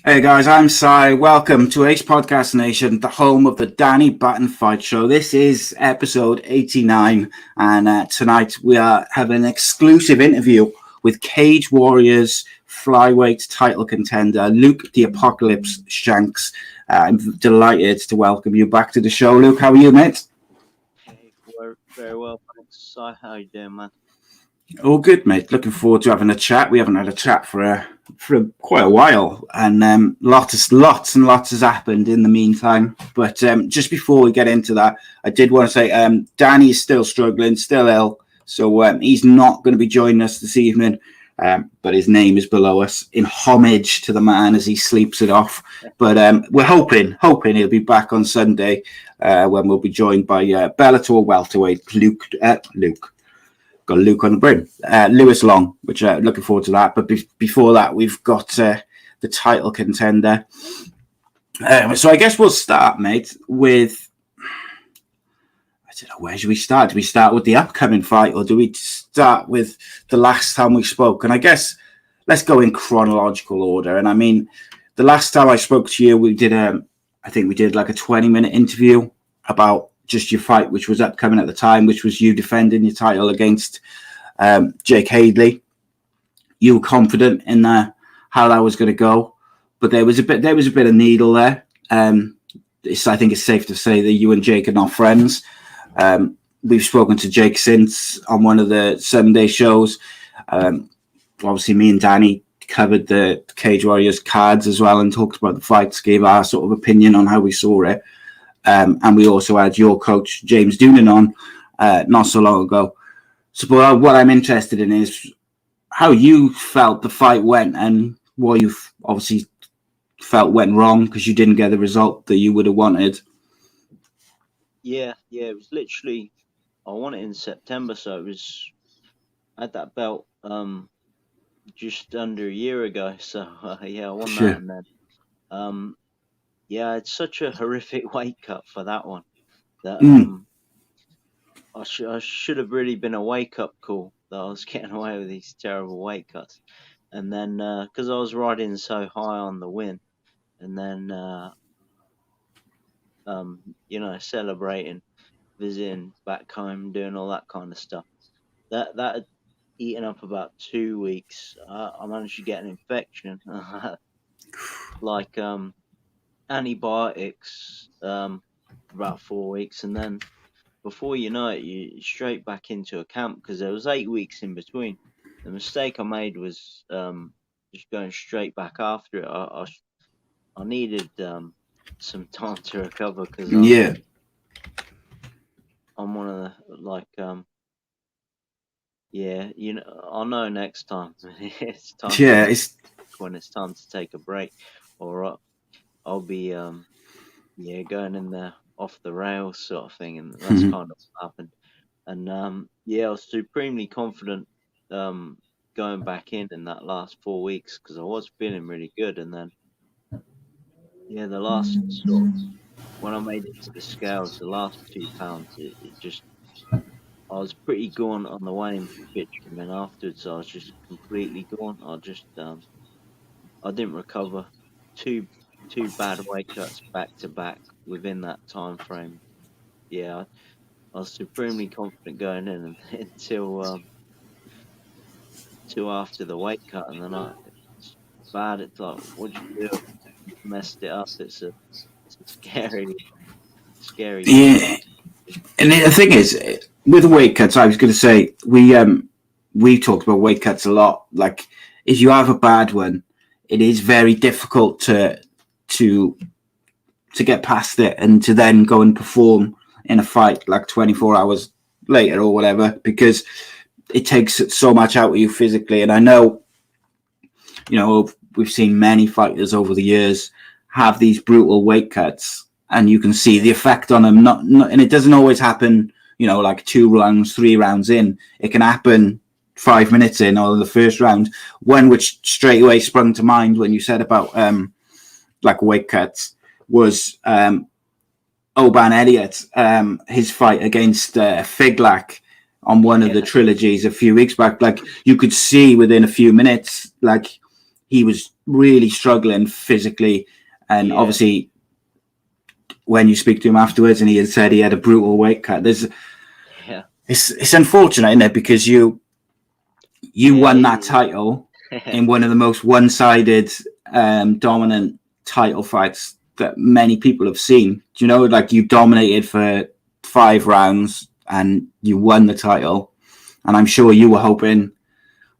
Hey guys, I'm Si. Welcome to A.C.E Podcast Nation, the home of the Danny Batten Fight Show. This is episode 89, and tonight we are having an exclusive interview with Cage Warriors Flyweight title contender Luke The Apocalypse Shanks. I'm delighted to welcome you back to the show, Luke. How are you, mate? Hey, very well, thanks. Si, how you doing, man? All good, mate. Looking forward to having a chat. We haven't had a chat for quite a while, and lots and lots has happened in the meantime. But just before we get into that, I did want to say Danny is still struggling, still ill, so he's not going to be joining us this evening. But his name is below us in homage to the man as he sleeps it off. But we're hoping he'll be back on Sunday when we'll be joined by Bellator welterweight Luke. Got Luke on the brain. Lewis Long, which looking forward to that. But before that, we've got the title contender. So I guess we'll start, mate, with... I don't know, where should we start? Do we start with the upcoming fight, or do we start with the last time we spoke? And I guess let's go in chronological order. And I mean, the last time I spoke to you, we did I think we did like a 20-minute interview about just your fight, which was upcoming at the time, which was you defending your title against Jake Hadley. You were confident in how that was going to go, but there was a bit of needle there. I think it's safe to say that you and Jake are not friends. We've spoken to Jake since on one of the Sunday shows. Obviously, me and Danny covered the Cage Warriors cards as well and talked about the fights, gave our sort of opinion on how we saw it. And we also had your coach, James Doonan, on not so long ago. So what I'm interested in is how you felt the fight went and what you obviously felt went wrong because you didn't get the result that you would have wanted. Yeah, it was literally, I won it in September, so I had that belt just under a year ago. So, I won that. And then, it's such a horrific weight cut for that one that I should have really been a wake-up call that I was getting away with these terrible weight cuts. And then, because I was riding so high on the win, and then, celebrating, visiting back home, doing all that kind of stuff, that had eaten up about 2 weeks. I managed to get an infection, like antibiotics for about 4 weeks, and then before you know it, you're straight back into a camp because there was 8 weeks in between. The mistake I made was just going straight back after it. I needed some time to recover because I'm one of the I'll know next time. It's time when it's time to take a break, or I'll be going in there off the rails sort of thing, and that's kind of what happened. And I was supremely confident going back in that last 4 weeks because I was feeling really good. And then the last sort of, when I made it to the scales, the last 2 pounds, it just, I was pretty gaunt on the weighing pitch, and then afterwards I was just completely gaunt. I didn't recover. Two bad weight cuts back to back within that time frame. I was supremely confident going in until after the weight cut, and then it's bad. It's like, what'd you do? You messed it up. It's a scary. Yeah, and the thing is, with weight cuts, I was going to say we talked about weight cuts a lot. Like, if you have a bad one, it is very difficult to get past it and to then go and perform in a fight like 24 hours later or whatever, because it takes so much out of you physically. And I know, we've seen many fighters over the years have these brutal weight cuts, and you can see the effect on them. Not and it doesn't always happen, like 2 rounds, 3 rounds in. It can happen 5 minutes in, or the first round. One which straight away sprung to mind when you said about like weight cuts was Oban Elliott, his fight against Figlak on one of the trilogies a few weeks back. Like, you could see within a few minutes, like, he was really struggling physically, and obviously when you speak to him afterwards, and he had said he had a brutal weight cut. It's unfortunate, isn't it? Because you won that title in one of the most one-sided, dominant title fights that many people have seen. Do you know, like, you dominated for 5 rounds and you won the title, and I'm sure you were hoping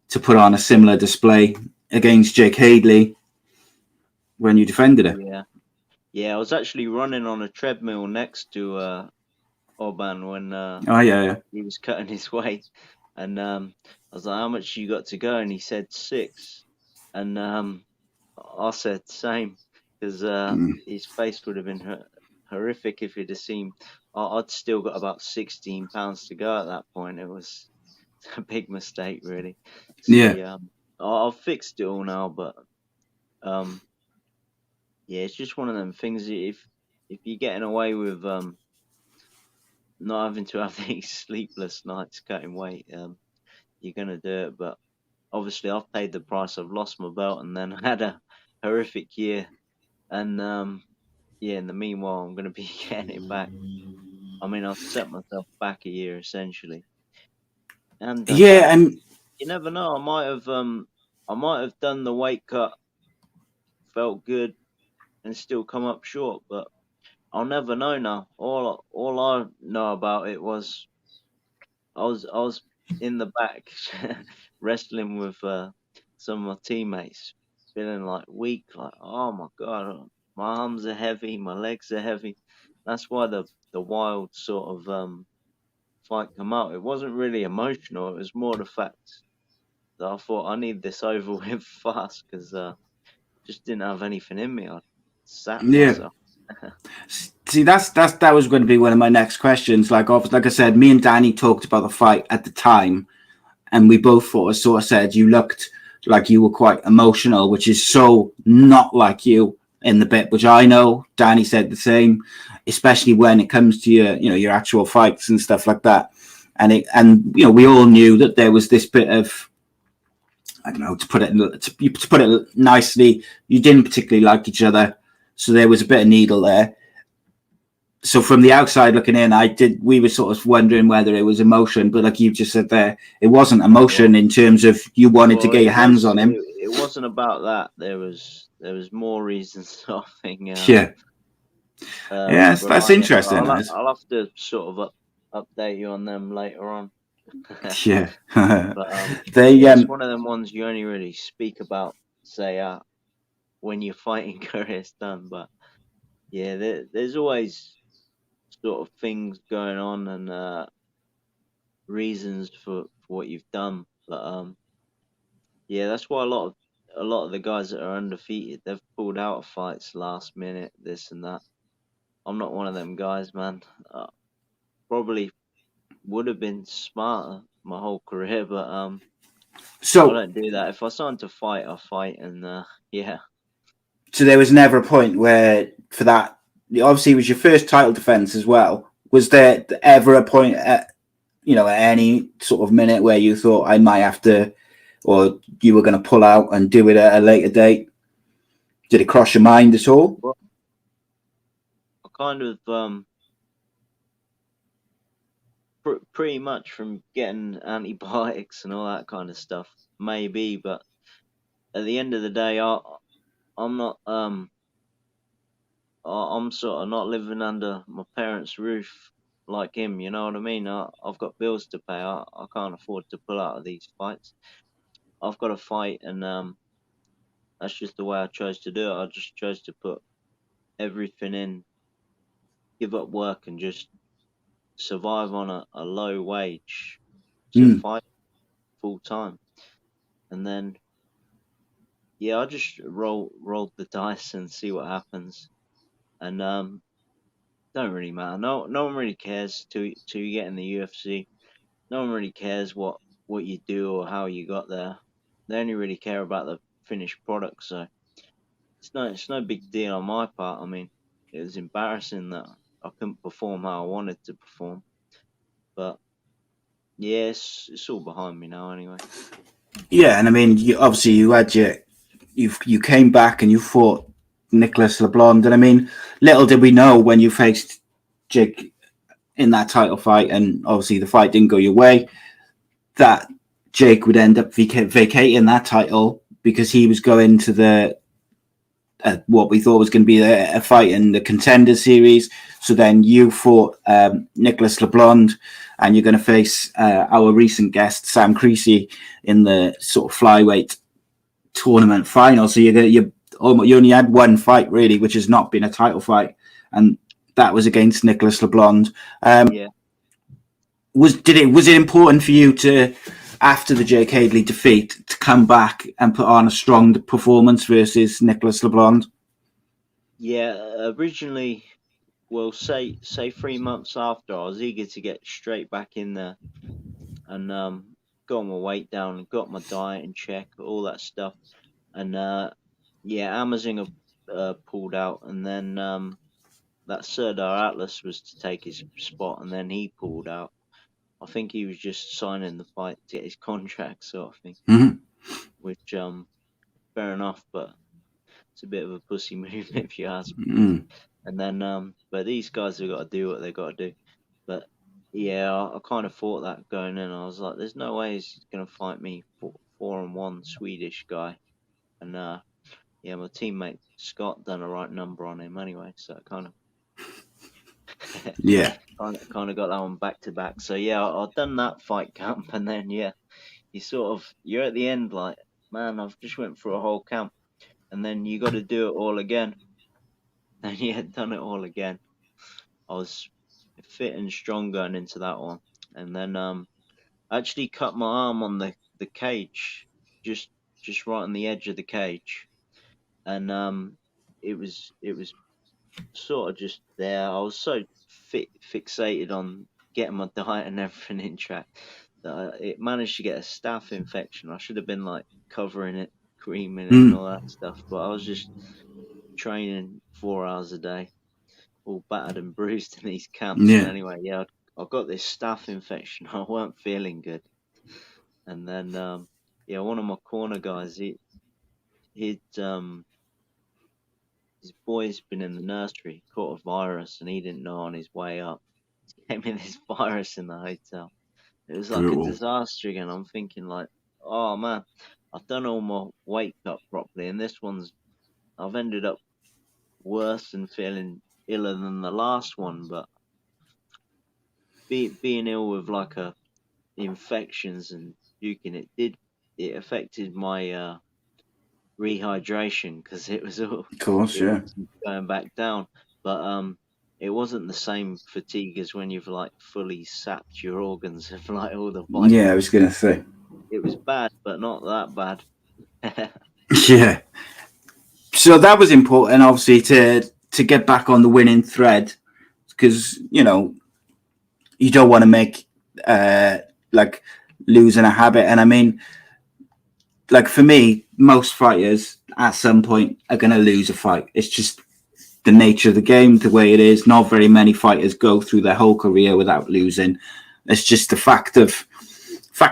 to put on a similar display against Jake Hadley when you defended it. I was actually running on a treadmill next to Orban when he was cutting his weight, and I was like, "How much you got to go?" And he said 6, and I said same, because his face would have been horrific if he'd have seen. I'd still got about 16 pounds to go at that point. It was a big mistake, really. So, I've fixed it all now, but it's just one of them things. If you're getting away with not having to have these sleepless nights cutting weight, you're gonna do it. But obviously, I've paid the price. I've lost my belt, and then had a horrific year. And in the meanwhile, I'm gonna be getting it back. I mean, I've set myself back a year essentially. And you never know. I might have done the weight cut, felt good, and still come up short. But I'll never know now. All I know about it was I was in the back wrestling with some of my teammates, feeling like weak, like, oh my god, my arms are heavy, my legs are heavy. That's why the wild sort of fight come out. It wasn't really emotional. It was more the fact that I thought I need this over with fast, because just didn't have anything in me. I sat myself. See, that was going to be one of my next questions. Like I said, me and Danny talked about the fight at the time, and we both sort of said you looked like you were quite emotional, which is so not like you in the bit, which I know Danny said the same, especially when it comes to your actual fights and stuff like that. And we all knew that there was this bit of, I don't know, to put it nicely, you didn't particularly like each other, so there was a bit of needle there. So from the outside looking in, we were sort of wondering whether it was emotion, but like you just said there, it wasn't emotion in terms of you wanted to get your hands on him. It wasn't about that. There was more reasons, I think. That's interesting. I'll have to sort of update you on them later on. But it's one of them ones you only really speak about, say, when your fighting career is done. But there's always sort of things going on and reasons for what you've done. But that's why a lot of the guys that are undefeated, they've pulled out of fights last minute, this and that. I'm not one of them guys, man. Probably would have been smarter my whole career, but I don't do that. If I sign to fight, I fight, and So there was never a point where, for that, obviously it was your first title defense as well. Was there ever a point at any sort of minute where you thought I might have to, or you were going to pull out and do it at a later date? Did it cross your mind at all? Well, I kind of pretty much from getting antibiotics and all that kind of stuff, maybe. But at the end of the day, I'm not I'm sort of not living under my parents' roof like him. You know what I mean? I've got bills to pay. I can't afford to pull out of these fights. I've got to fight, and that's just the way I chose to do it. I just chose to put everything in, give up work, and just survive on a low wage to fight full time. And then I just rolled the dice and see what happens. And don't really matter. No one really cares till you get in the UFC. No one really cares what you do or how you got there. They only really care about the finished product. So it's no big deal on my part. I mean, it was embarrassing that I couldn't perform how I wanted to perform, but it's all behind me now anyway. Yeah, and I mean, you had you came back and you fought Nicholas LeBlanc. And I mean, little did we know when you faced Jake in that title fight, and obviously the fight didn't go your way, that Jake would end up vacating that title because he was going to the what we thought was going to be a fight in the Contender series. So then you fought Nicholas LeBlanc, and you're going to face our recent guest Sam Creasy in the sort of flyweight tournament final. So you only had one fight really, which has not been a title fight, and that was against Nicholas LeBlanc. Yeah. Was it important for you to, after the Jake Hadley defeat, to come back and put on a strong performance versus Nicholas LeBlanc? Yeah, originally, well, say 3 months after, I was eager to get straight back in there and got my weight down, got my diet in check, all that stuff. And yeah, Amazon pulled out, and then that Serdar Atlas was to take his spot, and then he pulled out. I think he was just signing the fight to get his contract, sort of thing. Mm-hmm. Which fair enough, but it's a bit of a pussy move if you ask me. Mm. And then but these guys have got to do what they got to do. But yeah, I kind of thought that going in. I was like, there's no way he's gonna fight me 4-1 Swedish guy. And yeah, my teammate Scott done a right number on him anyway, so it kind of Yeah, kind of got that one back to back. So yeah, I've done that fight camp, and then yeah, you're at the end like, man, I've just went through a whole camp, and then you got to do it all again. And yeah, done it all again. I was fit and strong going into that one, and then I actually cut my arm on the cage, just right on the edge of the cage, and it was sort of just there. I was so fixated on getting my diet and everything in track that it managed to get a staph infection. I should have been like covering it, creaming it, and all that stuff, but I was just training 4 hours a day, all battered and bruised in these camps. Yeah. And anyway, yeah, I got this staph infection. I weren't feeling good, and then yeah, one of my corner guys, he'd his boy's been in the nursery, caught a virus, and he didn't know on his way up. He gave me this virus in the hotel. It was like Brutal. a disaster again. I'm thinking like, oh man, I've done all my weight cut properly, and this one's, I've ended up worse and feeling iller than the last one. But being ill with like infections and puking, it affected my rehydration because it was all, Of course, yeah. going back down. But it wasn't the same fatigue as when you've like fully sapped your organs of like all the vitamins. Yeah, I was gonna say. It was bad, but not that bad. Yeah. So that was important, obviously, to get back on the winning thread, because you don't want to make like losing a habit. And I mean, like for me, most fighters at some point are going to lose a fight. It's just the nature of the game, the way it is. Not very many fighters go through their whole career without losing. It's just a fact of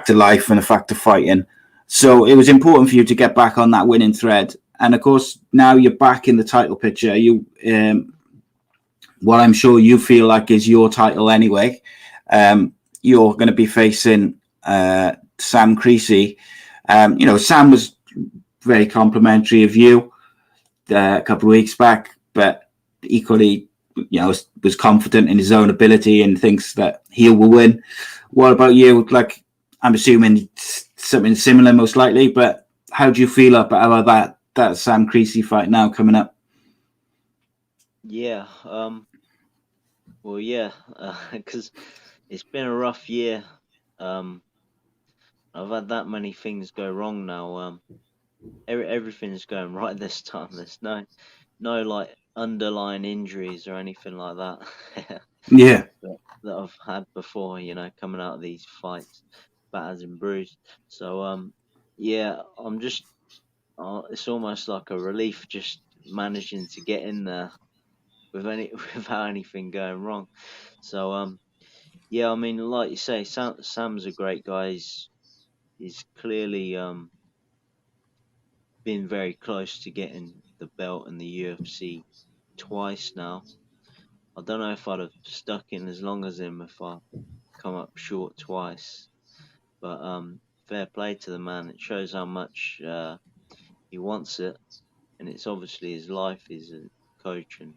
life and a fact of fighting. So it was important for you to get back on that winning thread. And of course, now you're back in the title picture. You, what I'm sure you feel like is your title anyway. You're going to be facing Sam Creasy. Sam was very complimentary of you a couple of weeks back, but equally, was confident in his own ability and thinks that he will win. What about you? Like, I'm assuming something similar, most likely. But how do you feel about that Sam Creasy fight now coming up? Yeah. Well, yeah, because it's been a rough year. I've had that many things go wrong now. Everything's going right this time. There's no like underlying injuries or anything like that. Yeah. that I've had before, coming out of these fights, battered and bruised. So yeah, I'm just, it's almost like a relief just managing to get in there without anything going wrong. So yeah, I mean, like you say, Sam's a great guy. He's clearly been very close to getting the belt in the UFC twice now. I don't know if I'd have stuck in as long as him if I come up short twice. But fair play to the man. It shows how much he wants it, and it's obviously his life. He's a coach and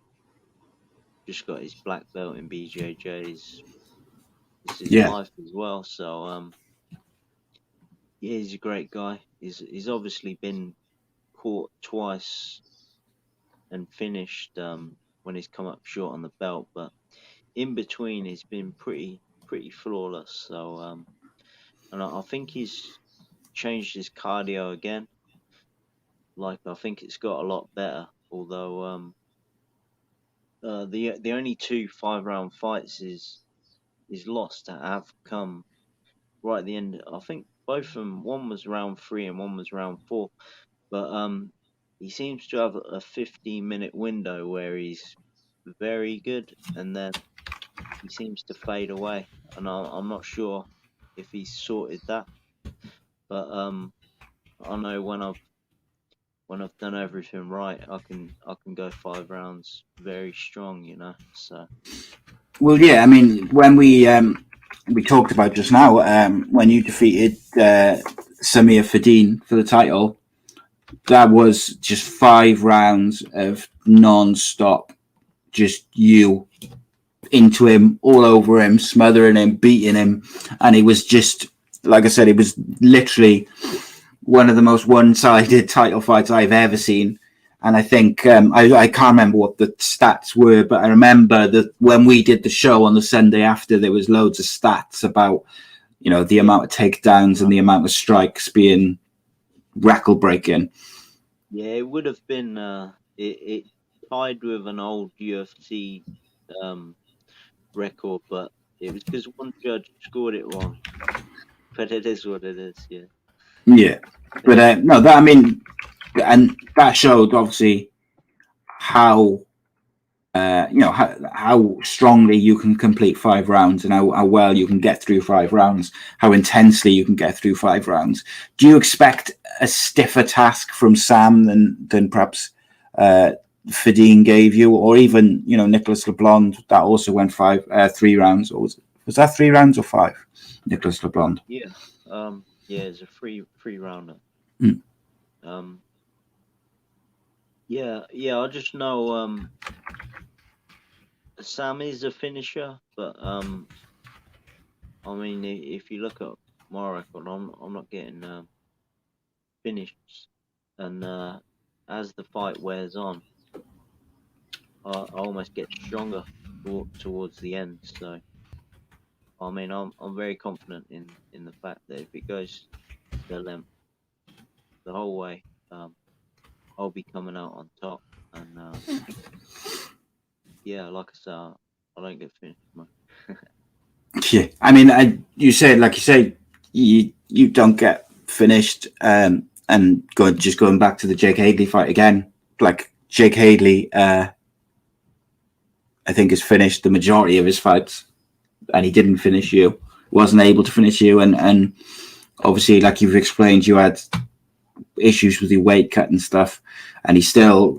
just got his black belt in BJJ's. It's his Yeah, life as well. So yeah, he's a great guy. He's obviously been caught twice and finished when he's come up short on the belt, but in between he's been pretty flawless. So and I think he's changed his cardio again. Like I think it's got a lot better. Although the only two 5 round fights is lost that have come right at the end. I think both of them. One was round 3 and one was round 4. But he seems to have a 15-minute window where he's very good, and then he seems to fade away. And I'm not sure if he's sorted that. But I know when I've done everything right, I can go 5 rounds very strong, you know. So well, yeah. I mean, when we talked about just now, when you defeated Samir Fadin for the title, that was just 5 rounds of non-stop, just you into him, all over him, smothering him, beating him, and he was just, like I said, it was literally one of the most one-sided title fights I've ever seen. And I think I can't remember what the stats were, but I remember that when we did the show on the Sunday after, there was loads of stats about, you know, the amount of takedowns and the amount of strikes being record-breaking. yeah, it would have been it tied with an old UFC record, but it was because one judge scored it wrong. But it is what it is, yeah. Yeah, but no, that I mean, and that showed obviously how you know how strongly you can complete 5 rounds and how well you can get through 5 rounds, how intensely you can get through 5 rounds. Do you expect a stiffer task from Sam than perhaps Fadine gave you, or even, you know, Nicholas LeBlond that also went 3 rounds, or was that 3 rounds or 5? Nicholas LeBlond. Yeah, yeah, it's a free rounder. Mm. Yeah, I just know Sam is a finisher, but I mean, if you look at my record, I'm not getting finished, and as the fight wears on, I almost get stronger towards the end. So I mean, I'm very confident in the fact that if it goes the length the whole way, I'll be coming out on top. And yeah, like I said, I don't get finished much. Yeah, I mean, you say you don't get finished, and going back to the Jake Hadley fight again. Like Jake Hadley, I think has finished the majority of his fights, and he didn't finish you. Wasn't able to finish you, and obviously, like you've explained, you had issues with your weight cut and stuff, and he still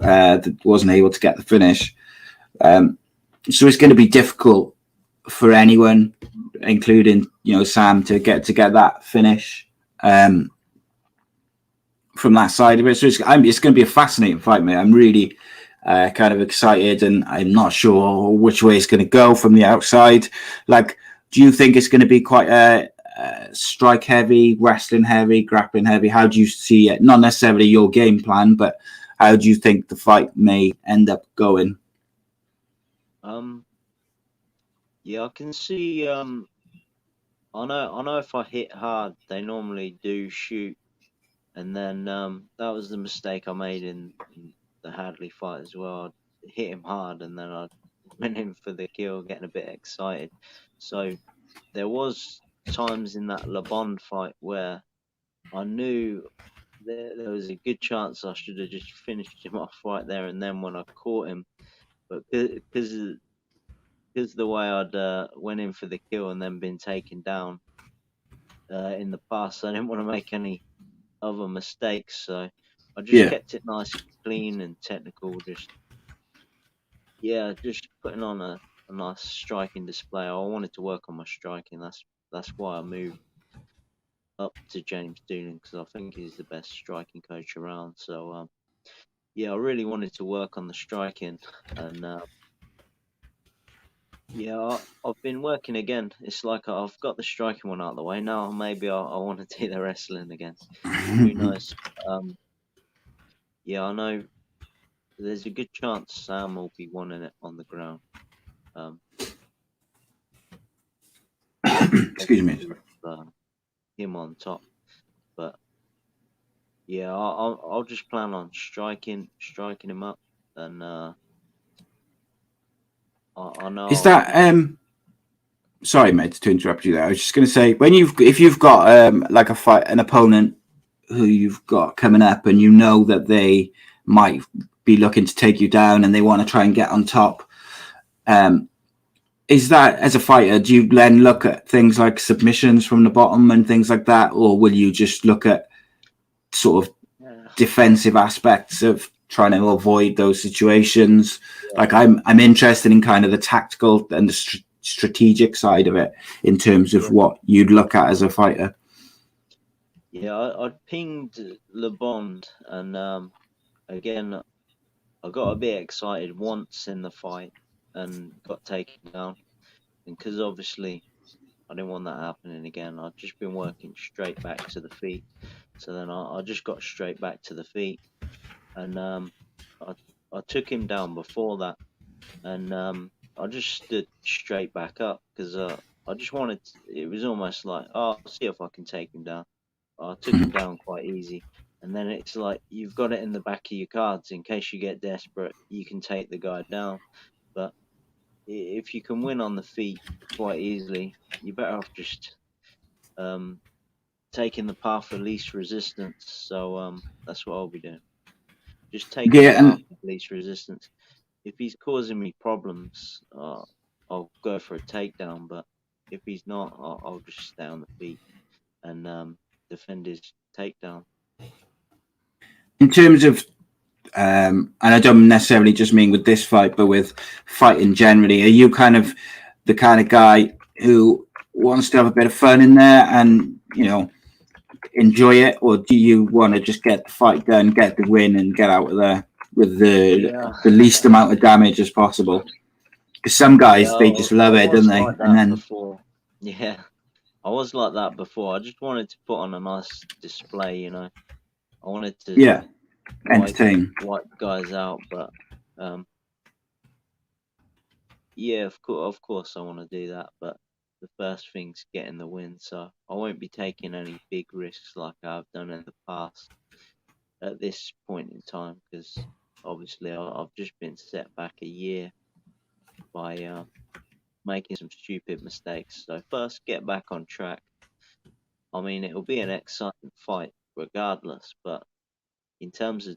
wasn't able to get the finish. So it's going to be difficult for anyone, including, you know, Sam, to get that finish from that side of it. So it's going to be a fascinating fight, mate. I'm really kind of excited, and I'm not sure which way it's going to go from the outside. Like, do you think it's going to be quite a strike heavy, wrestling heavy, grappling heavy? How do you see it? Not necessarily your game plan, but how do you think the fight may end up going? Yeah, I can see. I know if I hit hard, they normally do shoot, and then that was the mistake I made in the Hadley fight as well. I hit him hard, and then I went in for the kill, getting a bit excited. So there was times in that LeBond fight where I knew there was a good chance I should have just finished him off right there and then when I caught him, but because the way I'd went in for the kill and then been taken down in the past, I didn't want to make any other mistakes. So I just kept it nice, clean, and technical. Just putting on a nice striking display. I wanted to work on my striking. That's why I moved up to James Doolan, because I think he's the best striking coach around. So I really wanted to work on the striking, and I've been working again. It's like I've got the striking one out of the way now. Maybe I want to do the wrestling again. Who knows? I know there's a good chance Sam will be wanting it on the ground. Excuse me. Him on top, but I'll just plan on striking him up, and I know. Is that Sorry, mate, to interrupt you there. I was just going to say, if you've got like an opponent who you've got coming up, and you know that they might be looking to take you down, and they want to try and get on top. Is that, as a fighter, do you then look at things like submissions from the bottom and things like that, or will you just look at sort of defensive aspects of trying to avoid those situations? Like I'm interested in kind of the tactical and the strategic side of it in terms of what you'd look at as a fighter. I pinged Le Bond, and again, I got a bit excited once in the fight and got taken down, and because obviously I didn't want that happening again, I'd just been working straight back to the feet. So then I just got straight back to the feet, and I took him down before that, and I just stood straight back up because I just wanted it was almost like, I'll see if I can take him down. I took him down quite easy, and then it's like you've got it in the back of your cards in case you get desperate, you can take the guy down. But if you can win on the feet quite easily, you're better off just taking the path of least resistance. So that's what I'll be doing. Just taking the path of least resistance. If he's causing me problems, I'll go for a takedown. But if he's not, I'll just stay on the feet and defend his takedown. In terms of, and I don't necessarily just mean with this fight, but with fighting generally, are you kind of the kind of guy who wants to have a bit of fun in there and, enjoy it? Or do you want to just get the fight done, get the win, and get out of there with the least amount of damage as possible? Because some guys, they just love it, don't they? Like and then before. Yeah, I was like that before. I just wanted to put on a nice display, I wanted to entertain, wipe guys out, but of course I want to do that, but the first thing's getting the win, so I won't be taking any big risks like I've done in the past at this point in time, because obviously I've just been set back a year by making some stupid mistakes. So first, get back on track. I mean, it'll be an exciting fight regardless, but in terms of,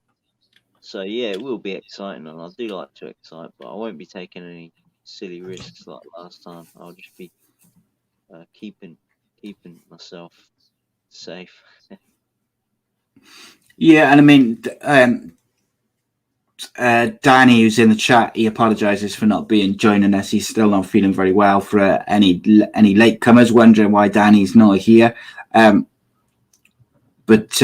it will be exciting, and I do like to excite, but I won't be taking any silly risks like last time. I'll just be keeping myself safe. Yeah, and I mean, Danny, who's in the chat, he apologizes for not joining us. He's still not feeling very well. For any latecomers wondering why Danny's not here, but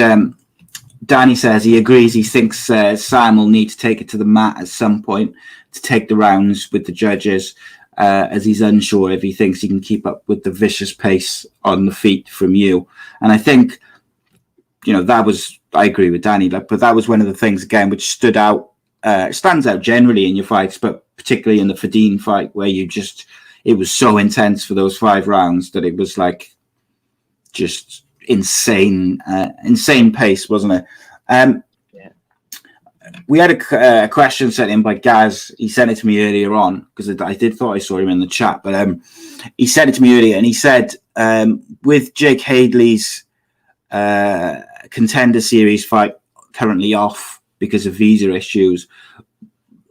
Danny says he agrees. He thinks Sam will need to take it to the mat at some point to take the rounds with the judges, as he's unsure if he thinks he can keep up with the vicious pace on the feet from you. And I think, I agree with Danny, but that was one of the things, again, which stands out generally in your fights, but particularly in the Fadine fight, where it was so intense for those 5 rounds that it was like just insane pace, wasn't it? We had a question sent in by Gaz. He sent it to me earlier on because I thought I saw him in the chat, but he sent it to me earlier, and he said, with Jake Hadley's Contender Series fight currently off because of visa issues,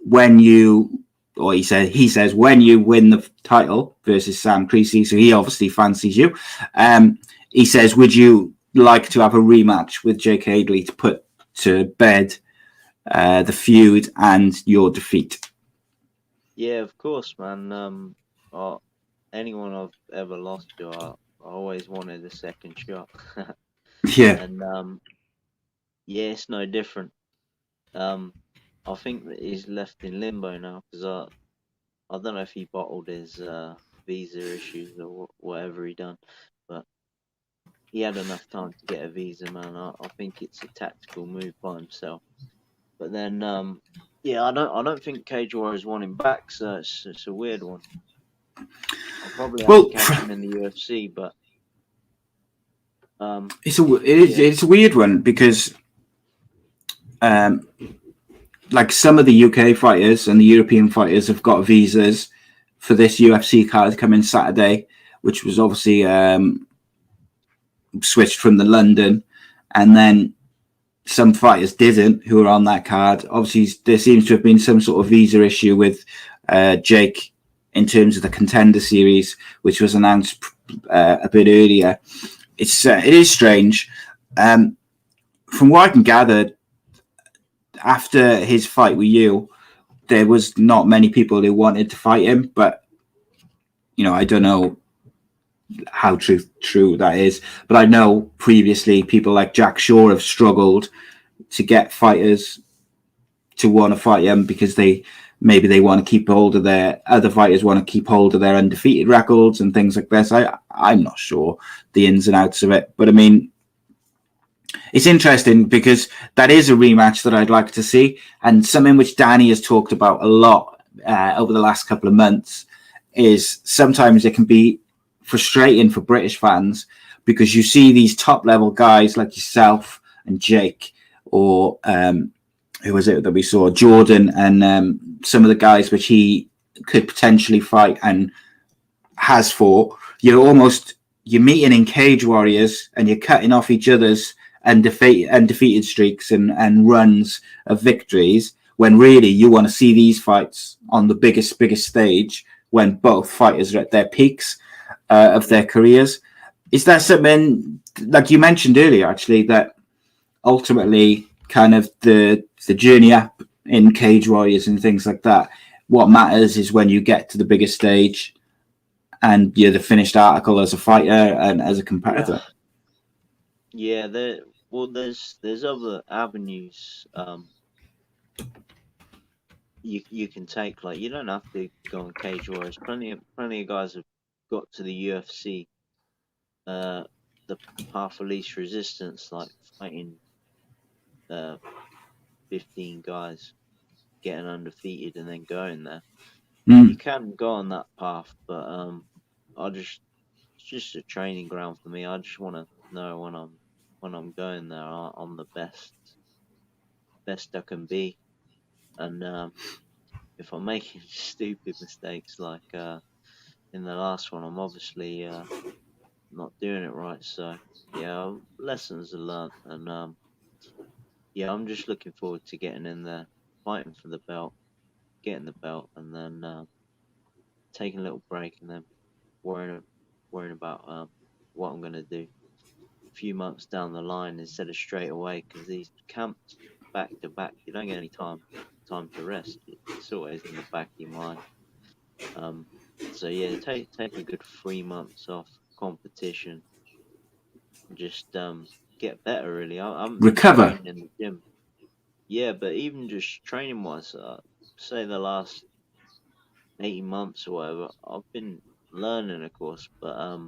he says when you win the title versus Sam Creasy, so he obviously fancies you. He says, would you like to have a rematch with Jake Hadley to to bed the feud and your defeat. Yeah, of course, man. Anyone I've ever lost to, I always wanted a second shot. Yeah. And yeah, it's no different. I think that he's left in limbo now because I don't know if he bottled his visa issues or whatever he done, but he had enough time to get a visa, man. I think it's a tactical move by himself. But then, yeah, I don't think Cage Warriors want him back, so it's a weird one. I'll probably have to catch him in the UFC, but it's a weird one because like some of the UK fighters and the European fighters have got visas for this UFC card coming Saturday, which was obviously switched from the London, and then some fighters didn't who were on that card. Obviously, there seems to have been some sort of visa issue with Jake in terms of the Contender series, which was announced a bit earlier. It is strange. From what I can gather, after his fight with you, there was not many people who wanted to fight him, but I don't know how true that is. But I know previously people like Jack Shaw have struggled to get fighters to want to fight him because they want to keep hold of their other fighters want to keep hold of their undefeated records and things like this. I'm not sure the ins and outs of it, but I mean, it's interesting because that is a rematch that I'd like to see, and something which Danny has talked about a lot over the last couple of months is sometimes it can be frustrating for British fans because you see these top level guys like yourself and Jake, or who was it that we saw, Jordan, and some of the guys which he could potentially fight and has fought. You're meeting in Cage Warriors and you're cutting off each other's undefeated streaks and runs of victories, when really you want to see these fights on the biggest stage when both fighters are at their peaks of their careers. Is that something, like you mentioned earlier, actually, that ultimately kind of the journey up in Cage Warriors and things like that, what matters is when you get to the biggest stage and you're the finished article as a fighter and as a competitor? Yeah, there's other avenues you can take. Like, you don't have to go on Cage Warriors. Plenty of guys have got to the UFC the path of least resistance, like fighting 15 guys, getting undefeated and then going there. You can go on that path, but it's just a training ground for me. I just want to know when I'm going there, I'm the best I can be, and if I'm making stupid mistakes like in the last one, I'm obviously not doing it right. So yeah, lessons are learned, and yeah, I'm just looking forward to getting in there, fighting for the belt, getting the belt, and then taking a little break, and then worrying about what I'm gonna do a few months down the line instead of straight away, because these camps back to back, you don't get any time to rest. It's always in the back of your mind. So yeah, take a good 3 months off competition, just get better. Really, I'm Recover. training in the gym. Yeah, but even just training wise, say the last 18 months or whatever, I've been learning, of course, but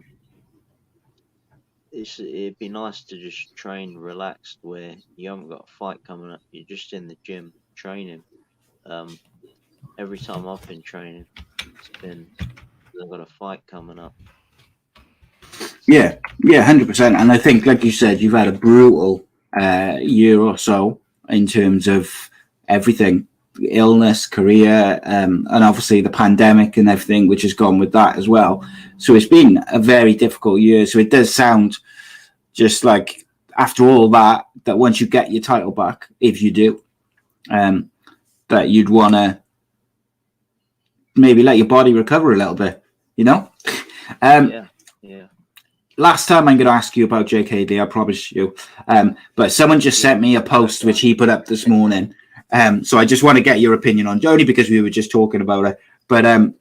it'd be nice to just train relaxed, where you haven't got a fight coming up. You're just in the gym training. Every time I've been training, it's been I've got a fight coming up. Yeah, 100%. And I think, like you said, you've had a brutal year or so in terms of everything, illness, career, and obviously the pandemic and everything which has gone with that as well. So it's been a very difficult year. So it does sound just like after all that once you get your title back, if you do, that you'd want to maybe let your body recover a little bit, Yeah. last time I'm going to ask you about Jake Hadley, I promise you. But someone just sent me a post which he put up this morning. So I just want to get your opinion on, only because we were just talking about it. But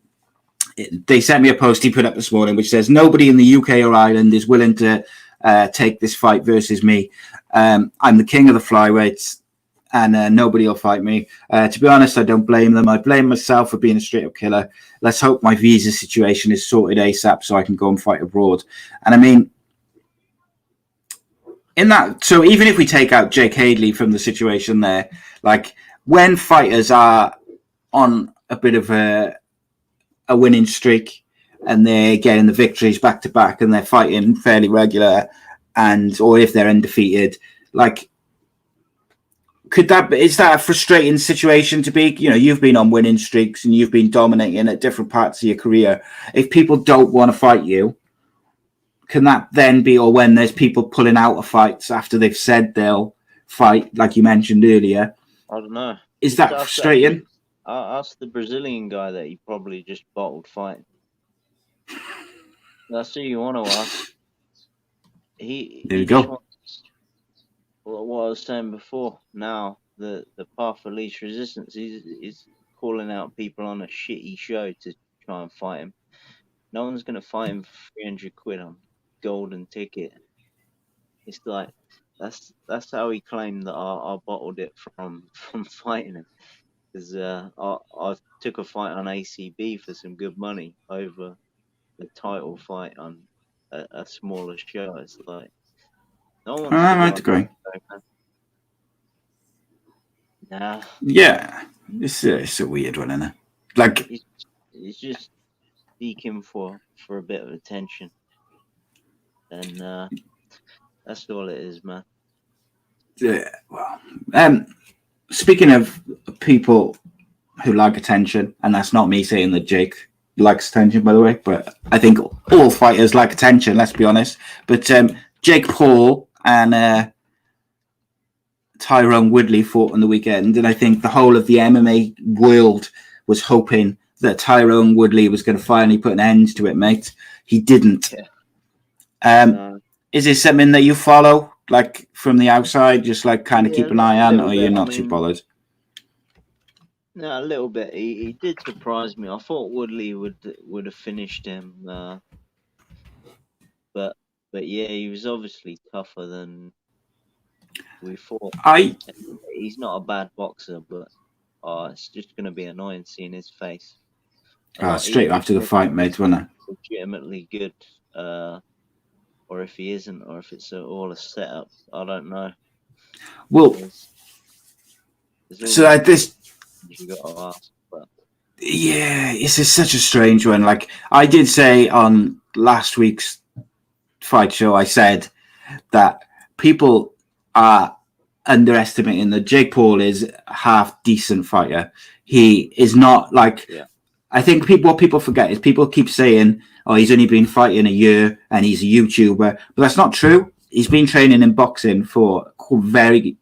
they sent me a post he put up this morning which says, nobody in the UK or Ireland is willing to take this fight versus me. I'm the king of the flyweights, and nobody will fight me. To be honest, I don't blame them. I blame myself for being a straight-up killer. Let's hope my visa situation is sorted ASAP so I can go and fight abroad. And I mean, in that, so even if we take out Jake Hadley from the situation there, like when fighters are on a bit of a winning streak and they're getting the victories back to back and they're fighting fairly regular, and or if they're undefeated, like, is that a frustrating situation to be? You know, you've been on winning streaks and you've been dominating at different parts of your career. If people don't want to fight you, can that then be, or when there's people pulling out of fights after they've said they'll fight, like you mentioned earlier? I don't know. Is that frustrating? I asked the Brazilian guy that he probably just bottled fighting. That's who you want to ask. There you go. What I was saying before, now the path of least resistance is calling out people on a shitty show to try and fight him. No one's going to fight him for 300 quid on golden ticket. It's like, that's how he claimed that I bottled it from fighting him. Because I took a fight on ACB for some good money over the title fight on a smaller show. It's like, no one wants I might agree. Nah. Yeah, it's a weird one, isn't it? Like, he's just seeking for a bit of attention, and that's all it is, man. Yeah. Well, speaking of people who like attention, and that's not me saying that Jake likes attention, by the way, but I think all fighters like attention. Let's be honest. But Jake Paul and Tyrone Woodley fought on the weekend, and I think the whole of the MMA world was hoping that Tyrone Woodley was going to finally put an end to it, mate. He didn't. Yeah. Is this something that you follow, like from the outside, just like kind of keep an eye on, or you're not too bothered? No, a little bit. He did surprise me. I thought Woodley would have finished him, but yeah, he was obviously tougher than we thought. He's not a bad boxer, but it's just going to be annoying seeing his face. Straight after the fight, mate, wasn't it? Legitimately good, or if he isn't, or if it's all a setup, I don't know. Well, so this, you got to ask, but yeah, it's such a strange one. Like I did say on last week's fight show, I said that people are underestimating that Jake Paul is a half decent fighter. He is not like. Yeah. I think what people forget is people keep saying, "Oh, he's only been fighting a year and he's a YouTuber," but that's not true. He's been training in boxing for very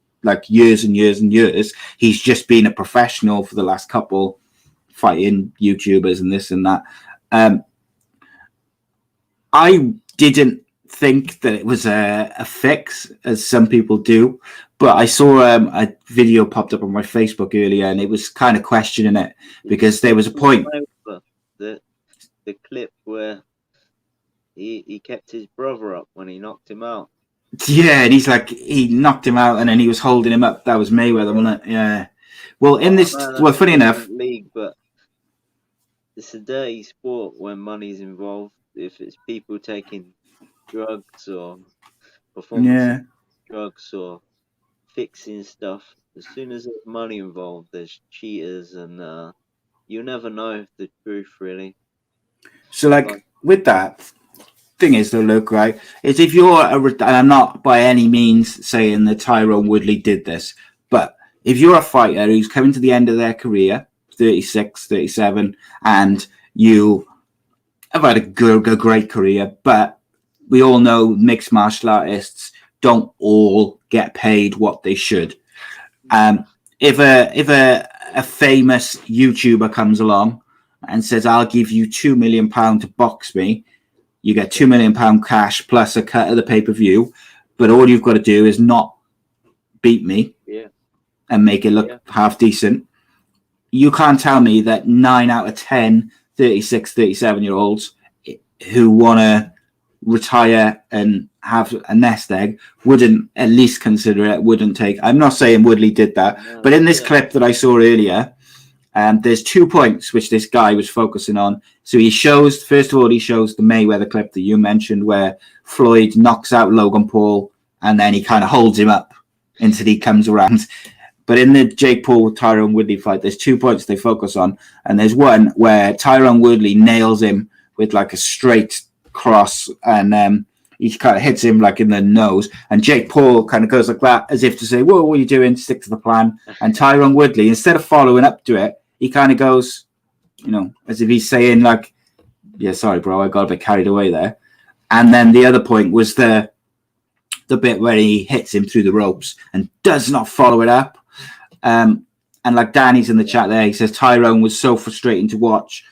years and years and years. He's just been a professional for the last couple, fighting YouTubers and this and that. I didn't think that it was a fix, as some people do, but I saw a video popped up on my Facebook earlier, and it was kind of questioning it because there was a point. The clip where he kept his brother up when he knocked him out. Yeah, and he's like, he knocked him out and then he was holding him up. That was Mayweather, wasn't it? Yeah. Well, in this, funny enough, league, but it's a dirty sport when money's involved. If it's people taking drugs or performance drugs or fixing stuff, as soon as there's money involved, there's cheaters, and you never know the truth, really. So, with that, thing is, though, Luke, right, is if you're and I'm not by any means saying that Tyrone Woodley did this, but if you're a fighter who's coming to the end of their career, 36, 37, and you have had a great career, but we all know mixed martial artists don't all get paid what they should. If a famous YouTuber comes along and says, "I'll give you £2 million to box me," You get £2 million cash plus a cut of the pay-per-view, but all you've got to do is not beat me and make it look half decent. You can't tell me that 9 out of 10 36, 37-year-olds who want to retire and have a nest egg wouldn't at least consider it, wouldn't take. I'm not saying Woodley did that, but in this clip that I saw earlier, there's 2 points which this guy was focusing on. So he shows, first of all, he shows the Mayweather clip that you mentioned where Floyd knocks out Logan Paul and then he kind of holds him up until he comes around. But in the Jake Paul Tyron Woodley fight, there's 2 points they focus on, and there's one where Tyron Woodley nails him with like a straight cross, and he kind of hits him like in the nose, and Jake Paul kind of goes like that as if to say, "Whoa, what are you doing? Stick to the plan." And Tyron Woodley, instead of following up to it, he kind of goes, as if he's saying like, "Yeah, sorry, bro, I got a bit carried away there." And then the other point was the bit where he hits him through the ropes and does not follow it up. And like Danny's in the chat there, he says Tyrone was so frustrating to watch.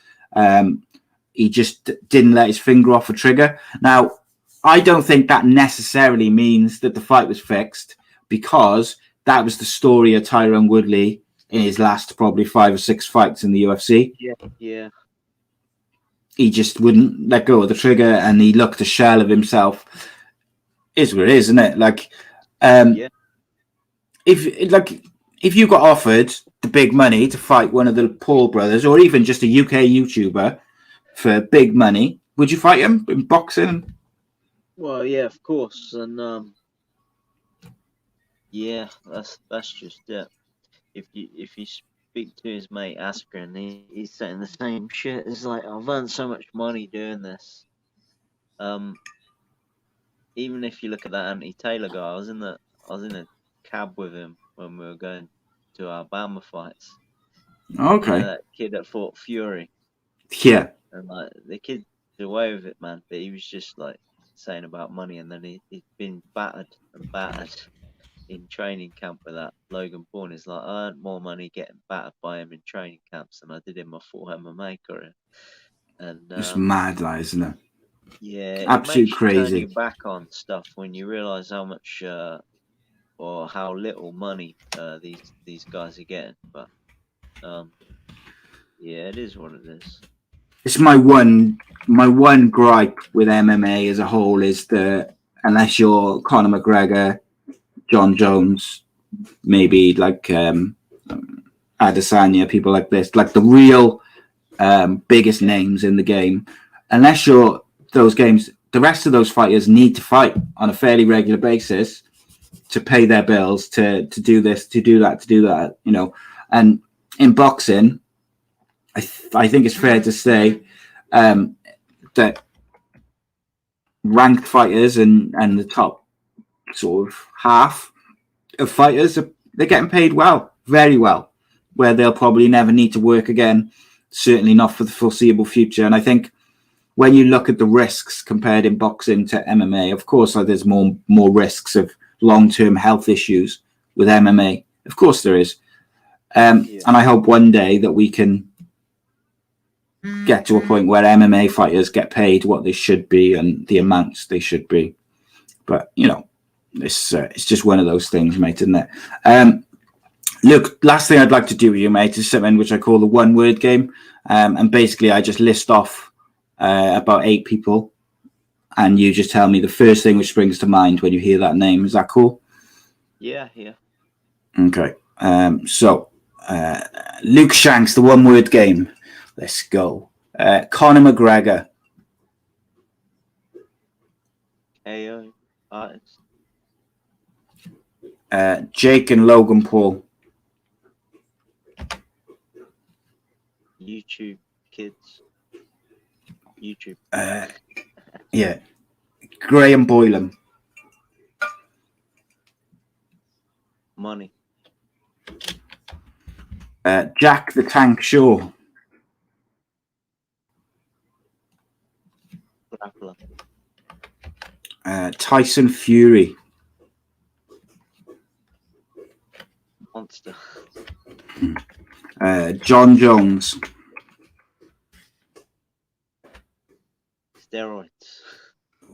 He just didn't let his finger off the trigger. Now, I don't think that necessarily means that the fight was fixed, because that was the story of Tyron Woodley in his last probably 5 or 6 fights in the UFC. Yeah. He just wouldn't let go of the trigger, and he looked a shell of himself. Is what it is, isn't it? Like, if you got offered the big money to fight one of the Paul brothers, or even just a UK YouTuber for big money, would you fight him in boxing? Well, yeah, of course, and that's just it. If you speak to his mate Askren, he's saying the same shit. It's like, I've earned so much money doing this. Even if you look at that Anthony Taylor guy, I was in a cab with him when we were going to Alabama fights. Okay. That kid that fought Fury. Yeah. And like the kid's away with it, man. But he was just like saying about money, and then he's been battered in training camp with that Logan Paul. He's like, I earned more money getting battered by him in training camps than I did in my full MMA career. And it's mad, that, isn't it? Yeah, absolute it makes crazy. You turn your back on stuff when you realise how much or how little money these guys are getting. But yeah, it is what it is. It's my one gripe with MMA as a whole is that unless you're Conor McGregor, John Jones, maybe like Adesanya, people like this, like the real biggest names in the game, unless you're those games, the rest of those fighters need to fight on a fairly regular basis to pay their bills, to do this, to do that, And in boxing, I think it's fair to say that ranked fighters and the top sort of half of fighters, they're getting paid well, very well, where they'll probably never need to work again, certainly not for the foreseeable future. And I think when you look at the risks compared in boxing to MMA, of course, there's more risks of long-term health issues with MMA. Of course there is. And I hope one day that we can get to a point where MMA fighters get paid what they should be and the amounts they should be. But, it's just one of those things, mate, isn't it? Look, last thing I'd like to do with you, mate, is something which I call the one-word game. And basically I just list off about 8 people, and you just tell me the first thing which springs to mind when you hear that name. Is that cool? Yeah. Okay. So Luke Shanks, the one-word game. Let's go. Conor McGregor. KO. Artist. Jake and Logan Paul. YouTube kids. YouTube. Yeah. Graham Boylan. Money. Jack the Tank Shaw. Grappler. Tyson Fury. Monster. John Jones. Steroids.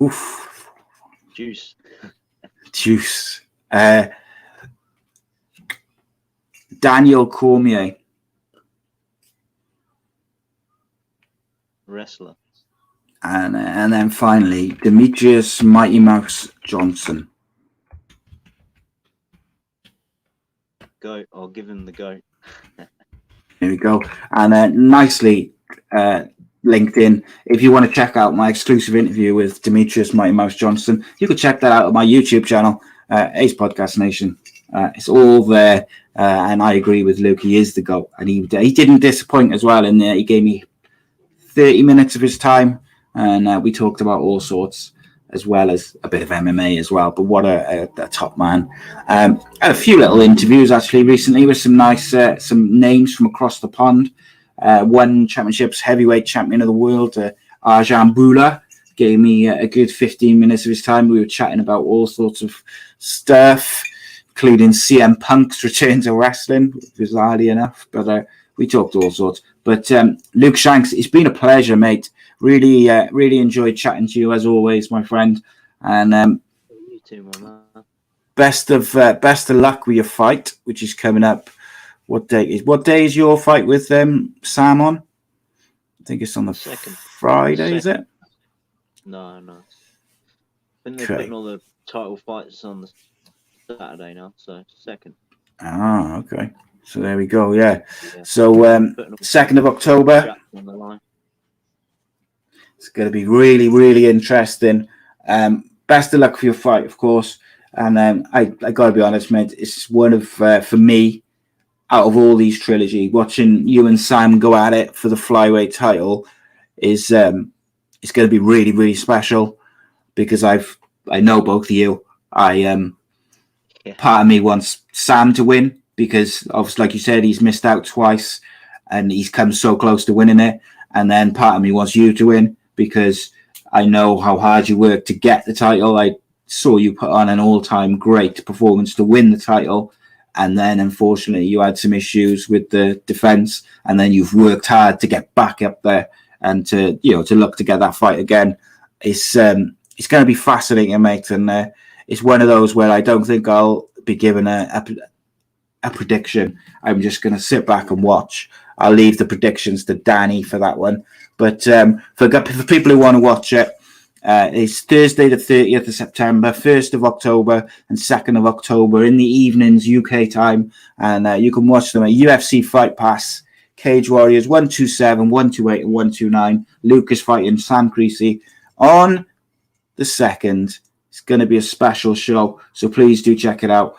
Oof. Juice. Daniel Cormier. Wrestler. And then finally, Demetrius Mighty Mouse Johnson. Goat. I'll give him the goat. Here we go. And nicely linked in. If you want to check out my exclusive interview with Demetrius Mighty Mouse Johnson, you can check that out on my YouTube channel, A.C.E Podcast Nation. It's all there. And I agree with Luke. He is the GOAT. And he didn't disappoint as well. And he gave me 30 minutes of his time. And we talked about all sorts, as well as a bit of MMA as well. But what a top man. I had a few little interviews actually recently with some nice some names from across the pond. One championships heavyweight champion of the world, Arjan Bula, gave me a good 15 minutes of his time. We were chatting about all sorts of stuff, including CM Punk's return to wrestling, bizarrely enough. But we talked all sorts. But Luke Shanks, it's been a pleasure, mate. Really enjoyed chatting to you as always, my friend. And you too, my man. Best of luck with your fight, which is coming up. What day is your fight with Sam on? I think it's on the Second. Friday, is it? No. I think they're putting all the title fights on the Saturday now, so second. Ah, okay. So there we go. Yeah. So 2nd of October. On the line. It's going to be really interesting. Best of luck for your fight, of course. And I got to be honest, mate. It's one of for me, out of all these trilogy, watching you and Sam go at it for the flyweight title is it's going to be really special because I know both of you. Part of me wants Sam to win because obviously, like you said, he's missed out twice and he's come so close to winning it. And then part of me wants you to win because I know how hard you worked to get the title. I saw you put on an all-time great performance to win the title. And then, unfortunately, you had some issues with the defense. And then you've worked hard to get back up there and to look to get that fight again. It's going to be fascinating, mate. And it's one of those where I don't think I'll be given a prediction. I'm just going to sit back and watch. I'll leave the predictions to Danny for that one. But for people who want to watch it, it's Thursday the 30th of September, 1st of October and 2nd of October in the evenings, UK time. And you can watch them at UFC Fight Pass, Cage Warriors 127, 128 and 129. Luke is fighting Sam Creasy on the 2nd. It's going to be a special show, so please do check it out.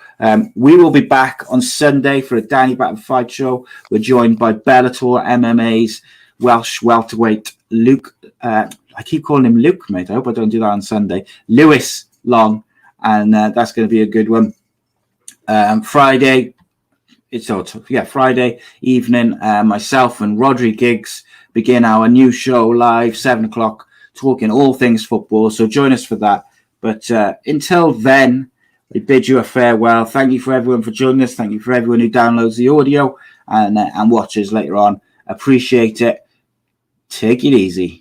We will be back on Sunday for a Danny Batten Fight Show. We're joined by Bellator MMA's Welsh welterweight Luke. I keep calling him Luke, mate. I hope I don't do that on Sunday. Lewis Long, and that's going to be a good one. Friday evening, myself and Rodri Giggs begin our new show live, 7 o'clock, talking all things football. So join us for that. But until then, we bid you a farewell. Thank you for everyone for joining us. Thank you for everyone who downloads the audio and watches later on. Appreciate it. Take it easy.